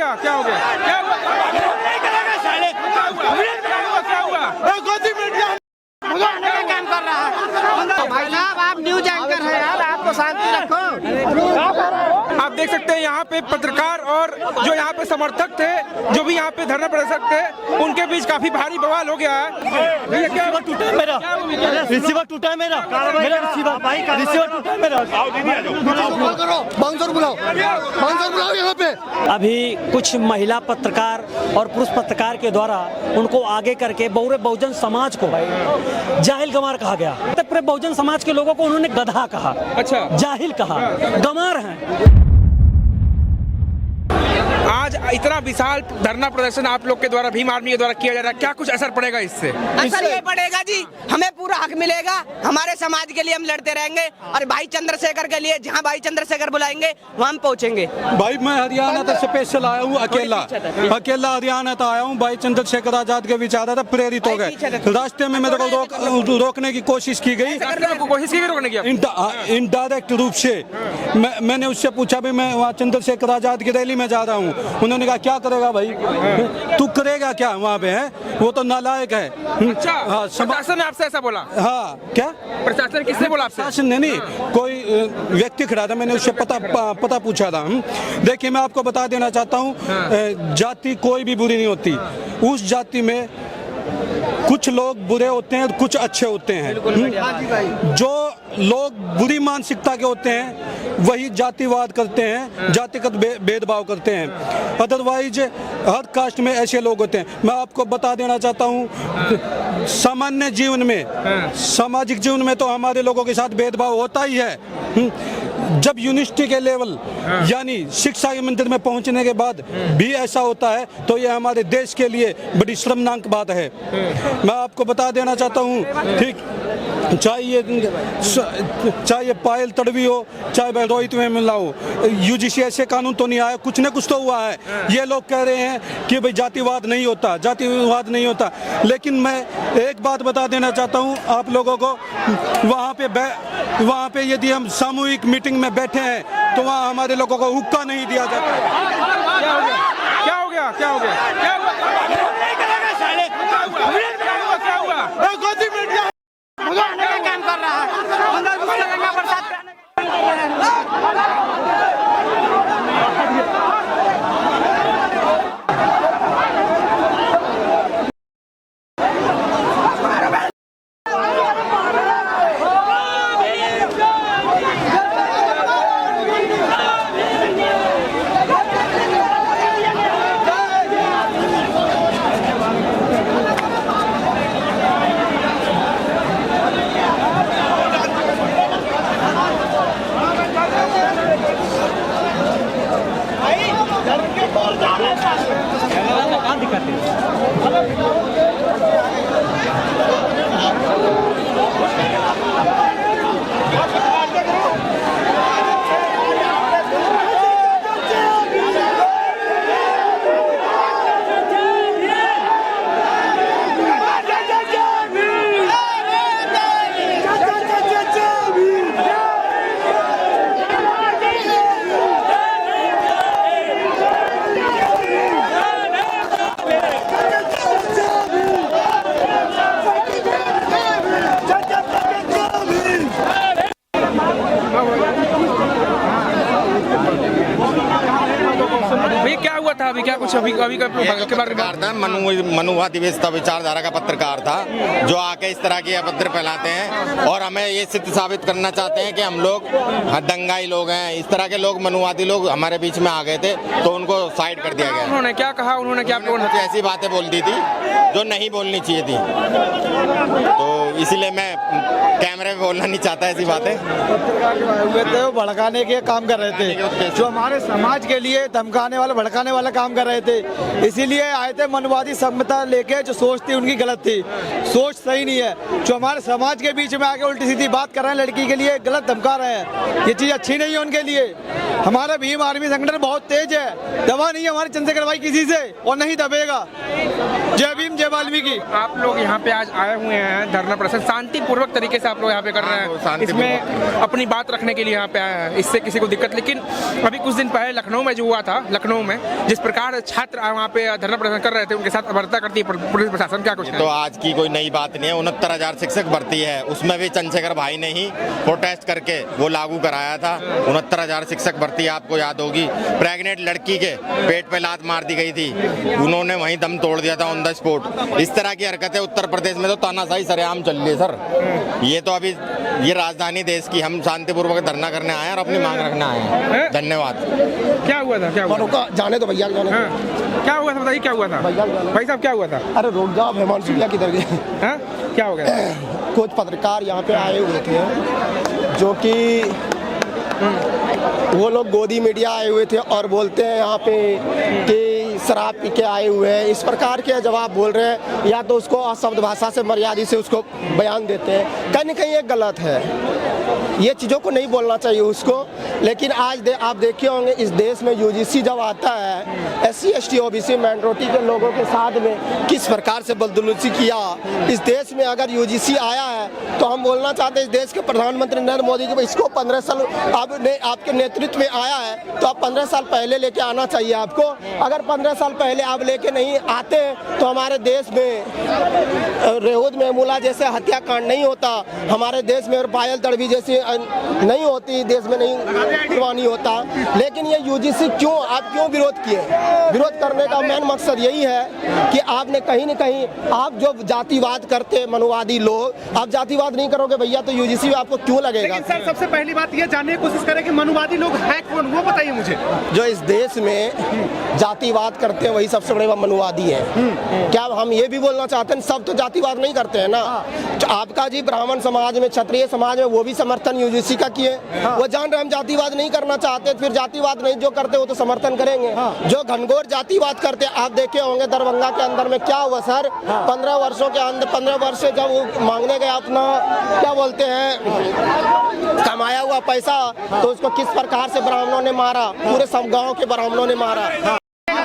गया? क्या हो गया? क्या हुआ? क्या हुआ? काम कर रहा है भाई साहब, आप न्यूज एंकर हैं यार, आपको शांति रखो। आप देख सकते हैं यहाँ पे पत्रकार और जो यहाँ पे समर्थक थे, जो भी यहाँ पे धरना प्रदर्शक थे, उनके बीच काफी भारी बवाल हो गया है। भैया क्या रिसीवर टूटा है मेरा, रिसीवर टूटा है मेरा, रिसीवर टूटा है मेरा। बुलाओ यहाँ पे। अभी कुछ महिला पत्रकार और पुरुष पत्रकार के द्वारा उनको आगे करके पूरे बहुजन समाज को जाहिल गंवार कहा गया। पूरे बहुजन समाज के लोगों को उन्होंने गधा कहा, अच्छा जाहिल कहा, गंवार हैं। आज इतना विशाल धरना प्रदर्शन आप लोग के द्वारा, भीम आर्मी के द्वारा किया जा रहा है, क्या कुछ असर पड़ेगा इससे? असर ये पड़ेगा जी, हमें पूरा हक मिलेगा, हमारे समाज के लिए हम लड़ते रहेंगे और भाई चंद्रशेखर के लिए जहां भाई चंद्रशेखर बुलाएंगे वहां हम पहुंचेंगे। भाई मैं हरियाणा तक स्पेशल आया हूँ, अकेला हरियाणा तक आया हूँ। भाई चंद्रशेखर आजाद के विचारधारा प्रेरित हो गए। रास्ते में मेरे को रोकने की कोशिश की गई, रोकने की इनडायरेक्ट रूप से। मैंने उससे पूछा भी मैं वहाँ चंद्रशेखर आजाद की रैली में जा रहा हूँ। उन्होंने कहा क्या करेगा भाई, तू करेगा क्या वहाँ पे, है वो तो नालायक है। अच्छा, हाँ, प्रशासन ने आपसे ऐसा बोला? हाँ, क्या प्रशासन किसने बोला आपसे? प्रशासन ने नहीं, कोई व्यक्ति खड़ा था, मैंने उससे पता पूछा था। देखिए मैं आपको बता देना चाहता हूँ, जाति कोई भी बुरी नहीं होती। उस जाति में कुछ लोग बुरे होते हैं, कुछ अच्छे होते हैं। जो लोग बुरी मानसिकता के होते हैं वही जातिवाद करते हैं, जातिगत भेदभाव करते हैं। अदरवाइज हर कास्ट में ऐसे लोग होते हैं। मैं आपको बता देना चाहता हूँ, सामान्य जीवन में, सामाजिक जीवन में तो हमारे लोगों के साथ भेदभाव होता ही है। जब यूनिवर्सिटी के लेवल यानी शिक्षा के मंदिर में पहुंचने के बाद भी ऐसा होता है तो ये हमारे देश के लिए बड़ी शर्मनाक बात है। मैं आपको बता देना चाहता हूँ, ठीक, चाहे पायल तड़वी हो, चाहे रोहित में मिला हो, यूजीसी ऐसे कानून तो नहीं आया, कुछ न कुछ तो हुआ है। ये लोग कह रहे हैं कि भाई जातिवाद नहीं होता, जातिवाद नहीं होता। लेकिन मैं एक बात बता देना चाहता हूँ आप लोगों को, वहाँ पे यदि हम सामूहिक मीटिंग में बैठे हैं तो वहाँ हमारे लोगों को हुक्का नहीं दिया जाता। क्या हो गया? क्या हो गया? क्या हो गया? क्या हुआ? काम कर रहा था अभी क्या कुछ अभी के बारे में? मनुवादी विचारधारा का पत्रकार था जो आके इस तरह की अभद्र फैलाते हैं और हमें ये सिद्ध साबित करना चाहते हैं कि हम लोग दंगाई लोग हैं। इस तरह के लोग, मनुवादी लोग हमारे बीच में आ गए थे तो उनको साइड कर दिया गया। उन्होंने क्या कहा? उन्होंने क्या ऐसी बातें बोल दी थी जो नहीं बोलनी चाहिए थी, तो इसीलिए मैं कैमरे में बोलना नहीं चाहता ऐसी बातें। हुए थे वो भड़काने के काम कर रहे थे, जो हमारे समाज के लिए धमकाने वाला, भड़काने वाला काम कर रहे थे। इसीलिए आए थे मनुवादी सम्यता लेके, जो सोच थी उनकी गलत थी, सोच सही नहीं है। जो हमारे समाज के बीच में आके उल्टी सीधी बात कर रहे हैं, लड़की के लिए गलत धमका रहे हैं, ये चीज़ अच्छी नहीं है उनके लिए। हमारा भीम आर्मी संगठन बहुत तेज है, दबा नहीं है हमारे चंद्रशेखर भाई किसी से और नहीं दबेगा। जय भीम जय वाल्मीकि। आप लोग यहाँ पे आज आए हुए हैं धरना प्रदर्शन शांतिपूर्वक तरीके से आप लोग यहाँ पे कर रहे हैं, इसमें अपनी बात रखने के लिए यहाँ पे आए हैं, इससे किसी को दिक्कत। लेकिन अभी कुछ दिन पहले लखनऊ में जो हुआ था, लखनऊ में जिस प्रकार छात्र वहाँ पे धरना प्रदर्शन कर रहे थे, उनके साथ अभद्रता करती है पुलिस प्रशासन, क्या कुछ? तो आज की कोई नई बात नहीं है, 69,000 शिक्षक भर्ती है, उसमें भी चंद्रशेखर भाई ने ही प्रोटेस्ट करके वो लागू कराया था। 69,000 शिक्षक भर्ती आपको याद होगी, प्रेग्नेंट लड़की के पेट पे लात मार दी गई थी, उन्होंने वहीं दम तोड़ दिया था ऑन द स्पॉट। इस तरह की हरकतें उत्तर प्रदेश में तो तानाशाही सरेआम चल रही है सर। ये तो अभी ये राजधानी देश की, हम शांतिपूर्वक धरना करने आए हैं और अपनी मांग रखने आए हैं। धन्यवाद। क्या हुआ था? क्या हुआ था? जाने दो भैया, जाने हाँ। क्या हुआ था बताइए, क्या हुआ था भाई साहब, क्या हुआ था? अरे रुक जाओ, मेहमान सुनिया किधर गए? हाँ? क्या हो गया? कुछ पत्रकार यहाँ पे आए हुए थे जो कि वो लोग गोदी मीडिया आए हुए थे और बोलते हैं यहाँ पे कि शराब पी के आए हुए हैं, इस प्रकार के जवाब बोल रहे हैं, या तो उसको अशब्द भाषा से मर्यादा से उसको बयान देते हैं। कहीं न कहीं ये गलत है, ये चीज़ों को नहीं बोलना चाहिए उसको। लेकिन आज आप देखे होंगे इस देश में यूजीसी जब आता है, SC ST OBC माइनॉरिटी के लोगों के साथ में किस प्रकार से बदसलूकी किया। इस देश में अगर यूजीसी आया है तो हम बोलना चाहते हैं इस देश के प्रधानमंत्री नरेंद्र मोदी को, इसको 15 साल आपके नेतृत्व में आया है तो आप 15 साल पहले लेके आना चाहिए आपको। अगर 15 साल पहले आप लेके नहीं आते तो हमारे देश में रेहुद महमूला जैसे हत्याकांड नहीं होता, हमारे देश में पायल तड़वी जैसी नहीं होती, देश में नहीं कुर्बानी होता। लेकिन ये यूजीसी क्यों, आप क्यों विरोध किए? विरोध करने का मेन मकसद यही है कि आपने कहीं न कहीं, आप जो जातिवाद करते मनुवादी लोग, आप जातिवाद नहीं करोगे भैया तो यूजीसी आपको क्यों लगेगा? लेकिन सर सबसे पहली बात ये जानने की कोशिश करें कि मनुवादी लोग हैं कौन, वो बताइए मुझे। जो इस देश में जातिवाद करते हैं वही सबसे बड़े मनुवादी है। क्या हम ये भी बोलना चाहते हैं सब तो जातिवाद नहीं करते हैं ना? जो आपका जी ब्राह्मण समाज में, क्षत्रिय समाज में वो भी समर्थन यूजीसी का किए, वो जान रहे हम जातिवाद नहीं करना चाहते, फिर जातिवाद नहीं जो करते वो तो समर्थन करेंगे। जो घनघोर जातिवाद करते आप देखे होंगे दरभंगा के अंदर में क्या हुआ सर, 15 वर्षों के अंदर, 15 वर्ष से जब वो मांगने गए अपना क्या बोलते हैं कमाया हुआ पैसा, तो उसको किस प्रकार से ब्राह्मणों ने मारा, पूरे सब गाँव के ब्राह्मणों ने मारा।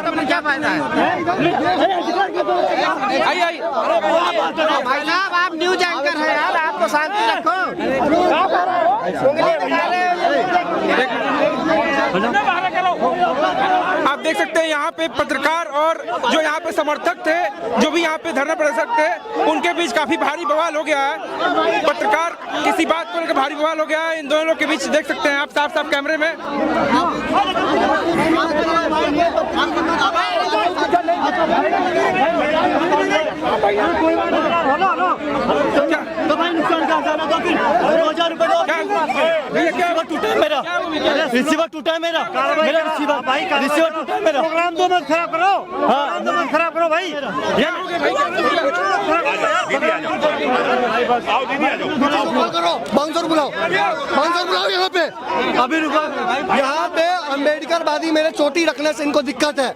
क्या फायदा है? आई भाई साहब आप न्यूज एंकर हैं यार, आपको शांति रखो। आप देख सकते हैं यहाँ पे पत्रकार और जो यहाँ पे समर्थक थे, जो भी यहाँ पे धरना प्रदर्शक थे, उनके बीच काफी भारी बवाल हो गया है। पत्रकार किसी बात को लेकर भारी बवाल हो गया है, इन दोनों लोग के बीच देख सकते हैं आप साफ साफ कैमरे में। रिसीवर टूटा है मेरा, रिसीवर टूटा है मेरा। प्रोग्राम दो मत खराब करो, हाँ दो मत खराब करो भाई। बाउंसर बुलाओ, बाउंसर बुलाओ यहाँ पे। अभी रुको, यहाँ पे अम्बेडकरवादी मेरे चोटी रखने से इनको दिक्कत है।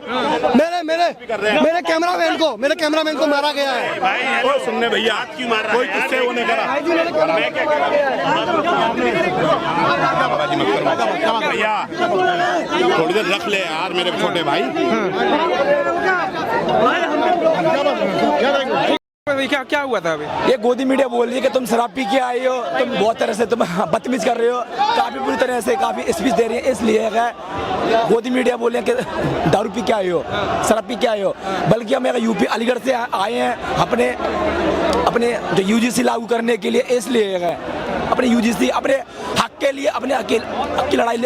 मेरे कैमरामैन को मारा गया है। भाई सुनने भैया, हाथ क्यों मार रहा है? कोई किससे वो नहीं करा। मैं क्या करा? भैया थोड़ी देर रख ले यार मेरे छोटे भाई। क्या हुआ था अभी? ये गोदी मीडिया बोल रही है कि तुम शराब पी के आए हो, तुम बहुत तरह से तुम बदतमीज कर रहे हो, काफी बुरी तरह से काफी स्पीच दे रही है। इसलिए गोदी मीडिया बोल रहे हैं कि दारू पी के आए हो, शराब पी के आए हो। बल्कि हम यूपी अलीगढ़ से आए हैं अपने जो यूजीसी लागू करने के लिए, इसलिए अपने यूजीसी अपने हक के लिए, अपने हक की लड़ाई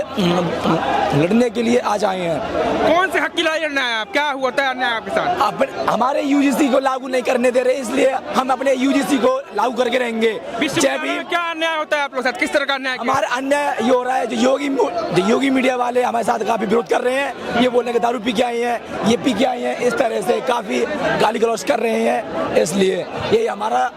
लड़ने के लिए आज आए हैं। कौन से हक की लड़ाई लड़ना है आप? क्या हुआ था अन्याय आपके साथ? हमारे यूजीसी को लागू नहीं करने दे रहे, इसलिए हम अपने यूजीसी को लागू करके रहेंगे। क्या अन्याय होता है आप लोग साथ? किस तरह का अन्याय? हमारा अन्याय ये हो रहा है, जो योगी मीडिया वाले हमारे साथ काफी विरोध कर रहे हैं। ये बोल रहे हैं कि दारू पी के आए हैं, ये पी के आए हैं, इस तरह से काफी गाली गलौज कर रहे हैं। इसलिए यही हमारा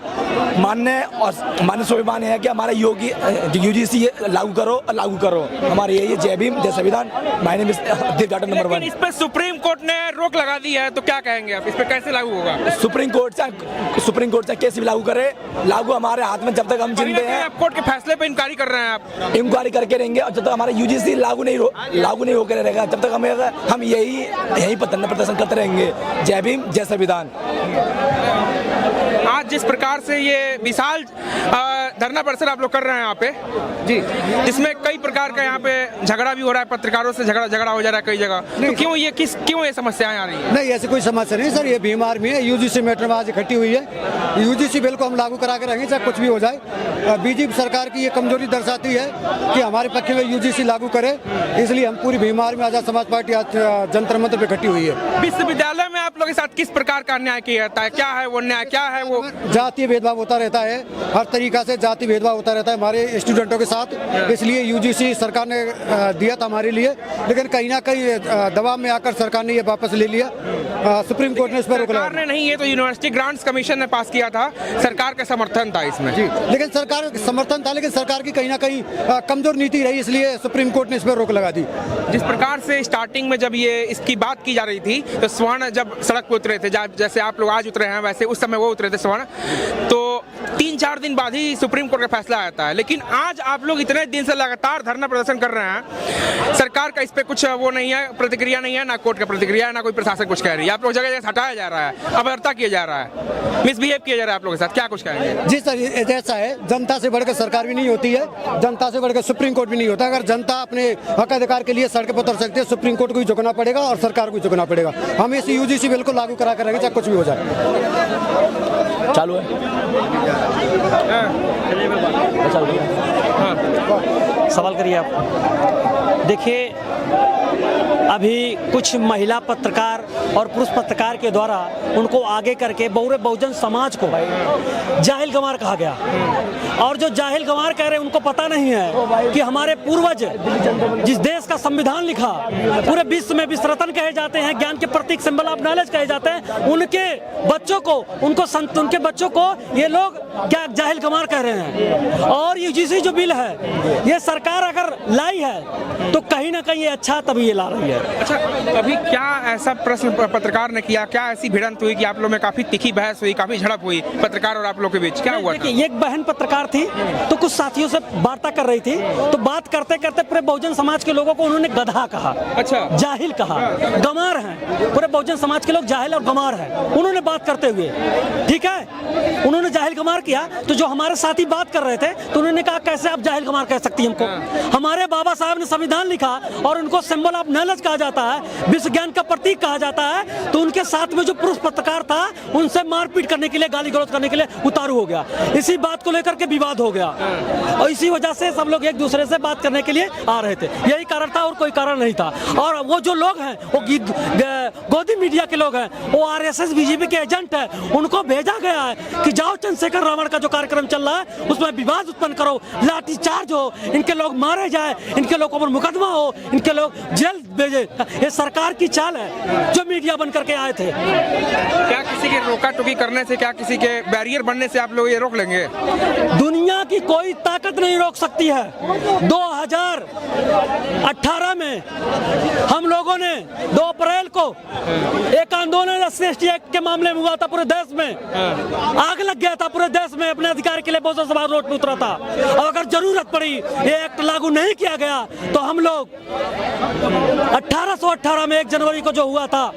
मानना है और मानने स्वाभिमान है कि हमारा यूजीसी लागू करो और लागू करो। हमारी यही है, जय भीम, जय संविधान। My name is Devdatta number 1। इस पे सुप्रीम कोर्ट ने रोक लगा दी है, तो क्या कहेंगे आप? इस पे कैसे लागू होगा? सुप्रीम कोर्ट से केस भी लागू करे, लागू हमारे हाथ में जब तक हम जिंदे हैं। आप कोर्ट के फैसले पे इंक्वायरी कर रहे हैं आप? इंक्वायरी करके रहेंगे और जब तक हमारा यूजीसी लागू नहीं होकर रहेगा, जब तक हम यही प्रदर्शन करते रहेंगे। जय भीम, जय संविधान। आज जिस प्रकार से ये विशाल धरना प्रदर्शन आप लोग कर रहे हैं यहाँ पे जी, जिसमें कई प्रकार का यहाँ पे झगड़ा भी हो रहा है, पत्रकारों से झगड़ा हो जा रहा है कई जगह, तो क्यों ये समस्याएं आ रही है? नहीं, ऐसी कोई समस्या नहीं सर। ये भीम आर्मी है, यूजीसी मैटर में आज इकट्ठी हुई है। यूजीसी बिल को हम लागू करा के रहेंगे, चाहे कुछ भी हो जाए। बीजेपी सरकार की ये कमजोरी दर्शाती है कि हमारे पक्ष में यूजीसी लागू करे, इसलिए हम पूरी भीम आर्मी आजाद समाज पार्टी आज जंतर मंतर पे इकट्ठी हुई है। विश्वविद्यालय में आप लोग के साथ किस प्रकार का अन्याय किया जाता है? क्या है वो अन्याय? क्या है वो? जातीय भेदभाव होता रहता है, हर तरीका से जातीय भेदभाव होता रहता है हमारे स्टूडेंटों के साथ। इसलिए यूजीसी सरकार ने दिया था हमारे लिए, लेकिन कहीं ना कहीं दबाव में आकर सरकार ने ये वापस ले लिया। सुप्रीम कोर्ट ने इस पर रोक लगा दी। नहीं, ये तो यूनिवर्सिटी ग्रांट्स कमीशन ने पास किया था, सरकार का समर्थन था इसमें जी, लेकिन सरकार समर्थन था, लेकिन सरकार की कहीं ना कहीं कमजोर नीति रही, इसलिए सुप्रीम कोर्ट ने इस पर रोक लगा दी। जिस प्रकार से स्टार्टिंग में जब ये इसकी बात की जा रही थी, तो स्वर्ण जब सड़क पर उतरे थे, जैसे आप लोग आज उतरे हैं, वैसे उस समय वो उतरे थे स्वर्ण, तो 3-4 दिन बाद ही सुप्रीम कोर्ट का फैसला आता है। लेकिन आज आप लोग इतने दिन से लगातार धरना प्रदर्शन कर रहे हैं, सरकार का इस पे कुछ वो नहीं है, प्रतिक्रिया नहीं है, ना कोर्ट का प्रतिक्रिया है, ना कोई प्रशासन कुछ कह रही है। आप लोग जगह जगह हटाया जा रहा है, अभद्रता किया जा रहा है, मिसबिहेव किया जा रहा है आप लोगों के साथ, क्या कुछ कहेंगे? जी सर, ऐसा है, जनता से बढ़कर सरकार भी नहीं होती है, जनता से बढ़कर सुप्रीम कोर्ट भी नहीं होता। अगर जनता अपने हक अधिकार के लिए सड़क पर उतर सकती है, सुप्रीम कोर्ट को भी झुकना पड़ेगा और सरकार को झुकना पड़ेगा। हम इस यूजीसी बिल को लागू करा कर रहेंगे, चाहे कुछ भी हो जाए। चालू है, सवाल करिए आप। देखिए, अभी कुछ महिला पत्रकार और पुरुष पत्रकार के द्वारा उनको आगे करके बहुजन समाज को जाहिल गंवार कहा गया। और जो जाहिल गंवार कह रहे हैं, उनको पता नहीं है कि हमारे पूर्वज जिस देश का संविधान लिखा, पूरे विश्व में विश्व रत्न कहे जाते हैं, ज्ञान के प्रतीक, सिंबल ऑफ नॉलेज कहे जाते हैं, उनके बच्चों को ये लोग क्या जाहिल गंवार कह रहे हैं। और यूजीसी जो बिल है, ये सरकार अगर लाई है तो कहीं ना कहीं ये अच्छा तभी ये ला रही है। अच्छा, अभी क्या ऐसा प्रश्न पत्रकार ने किया, क्या ऐसी भिड़ंत हुई कि आप लोग में काफी तीखी बहस हुई, काफी झड़प हुई पत्रकार और आप लोग के बीच? क्या हुआ था? एक बहन पत्रकार थी, तो कुछ साथियों से वार्ता कर रही थी, तो बात करते करते पूरे बहुजन समाज के लोगों को उन्होंने गधा कहा, अच्छा, जाहिल कहा, गंवार हैं। पूरे बहुजन समाज के लोग जाहिल और गंवार हैं, उन्होंने बात करते हुए, ठीक है, उन्होंने जाहिल गंवार किया। तो जो हमारे साथी बात कर रहे थे, तो उन्होंने कहा कैसे आप जाहिल गंवार कह सकती हैं हमको? हमारे बाबा साहब ने संविधान लिखा और उनको सिंबल ऑफ नॉलेज कहा जाता है, विश्व ज्ञान का प्रतीक कहा जाता है। तो उनके साथ में जो पुरुष पत्रकार था, उनसे मारपीट करने के लिए, गाली गलौज करने के लिए उतारू हो गया। इसी बात को लेकर के विवाद हो गया और इसी वजह से सब लोग एक दूसरे से बात करने के लिए आ रहे थे। यही कारण था और कोई कारण नहीं था। और वो जो लोग हैं, वो गोदी मीडिया के लोग हैं, वो आरएसएस बीजेपी के एजेंट है, उनको भेजा गया है कि जाओ चंद्रशेखर रावण का जो कार्यक्रम चल रहा है उसमें विवाद उत्पन्न करो, लाठीचार्ज हो, इनके लोग मारे जाए, इनके लोगों पर मुकदमा हो, इनके लोग जेल भेजे। ये सरकार की चाल है जो मीडिया बन करके आए थे। क्या किसी के रोका टोकी करने से, क्या किसी के बैरियर बनने से आप लोग ये रोक लेंगे? दुनिया की कोई ताकत नहीं रोक सकती है। 2018 में हम लोगों ने 2 अप्रैल को एक आंदोलन एससी एक्ट के मामले में हुआ था, पूरे देश में आग लग गया था, पूरे देश में अपने अधिकार के लिए बहुजन समाज रोड पे उतरा था। और अगर जरूरत पड़ी, ये एक्ट लागू नहीं किया गया, तो हम लोग 1818 में 1 जनवरी को जो हुआ था,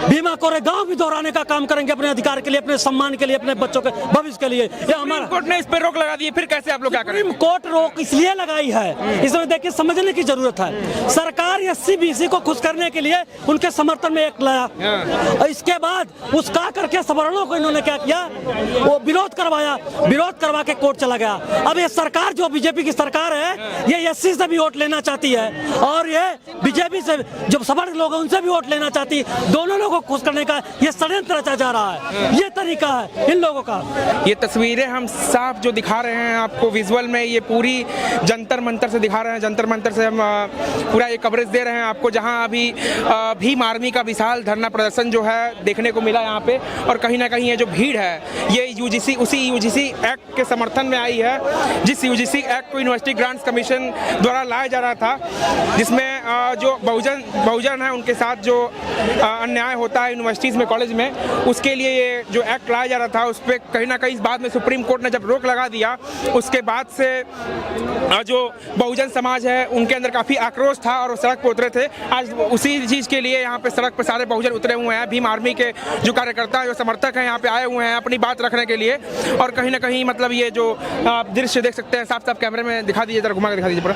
भीमा कोरेगांव भी दोहराने का काम करेंगे अपने अधिकार के लिए, अपने सम्मान के लिए, अपने बच्चों के भविष्य के लिए। ये हमारा कोर्ट ने इस पर रोक लगा दी, फिर कैसे आप लोग क्या करेंगे? कोर्ट रोक इसलिए लगाई है, इसमें देखिए समझने की जरूरत है। सरकार एससी बीसी को खुश करने के लिए उनके समर्थन में एक लाया, और इसके बाद उसका करके सवर्णों को इन्होंने क्या किया, वो विरोध करवाया, विरोध करवा के कोर्ट चला गया। अब ये सरकार जो बीजेपी की सरकार है, ये एससी से भी वोट लेना चाहती है और ये बीजेपी से जो सवर्ण लोग हैं उनसे भी वोट लेना चाहती है। दोनों लोगों को खुश करने का ये षड्यंत्र रचा जा रहा है, ये तरीका है इन लोगों का। ये तस्वीरें हम साफ जो दिखा रहे हैं आपको विजुअल में, ये पूरी जंतर मंतर से से दिखा रहे हैं, जंतर मंतर से हम पूरा ये कवरेज दे रहे हैं आपको, जहां अभी भीम आर्मी का विशाल धरना प्रदर्शन जो है देखने को मिला यहाँ पे। और कहीं ना कहीं ये जो भीड़ है ये यूजीसी उसी यूजीसी एक्ट के समर्थन में आई है, जिस यूजीसी एक्ट को यूनिवर्सिटी ग्रांट्स कमीशन द्वारा लाया जा रहा था, जिसमें जो बहुजन है उनके साथ जो अन्याय होता है यूनिवर्सिटीज़ में, कॉलेज में, उसके लिए ये जो एक्ट लाया जा रहा था उस पर कहीं ना कहीं इस बात में सुप्रीम कोर्ट ने जब रोक लगा दिया, उसके बाद से जो बहुजन समाज है उनके अंदर काफ़ी आक्रोश था और वो सड़क पर उतरे थे। आज उसी चीज़ के लिए यहाँ पे सड़क पर सारे बहुजन उतरे हुए हैं। भीम आर्मी के जो कार्यकर्ता जो समर्थक हैं यहाँ पे आए हुए हैं अपनी बात रखने के लिए। और कहीं ना कहीं मतलब ये जो आप दृश्य देख सकते हैं, साफ साफ कैमरे में दिखा दीजिए, जरा घुमा के दिखा दीजिए पूरा,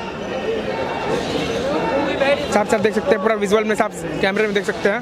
साफ साफ देख सकते हैं, पूरा विजुअल में साफ कैमरे में देख सकते हैं।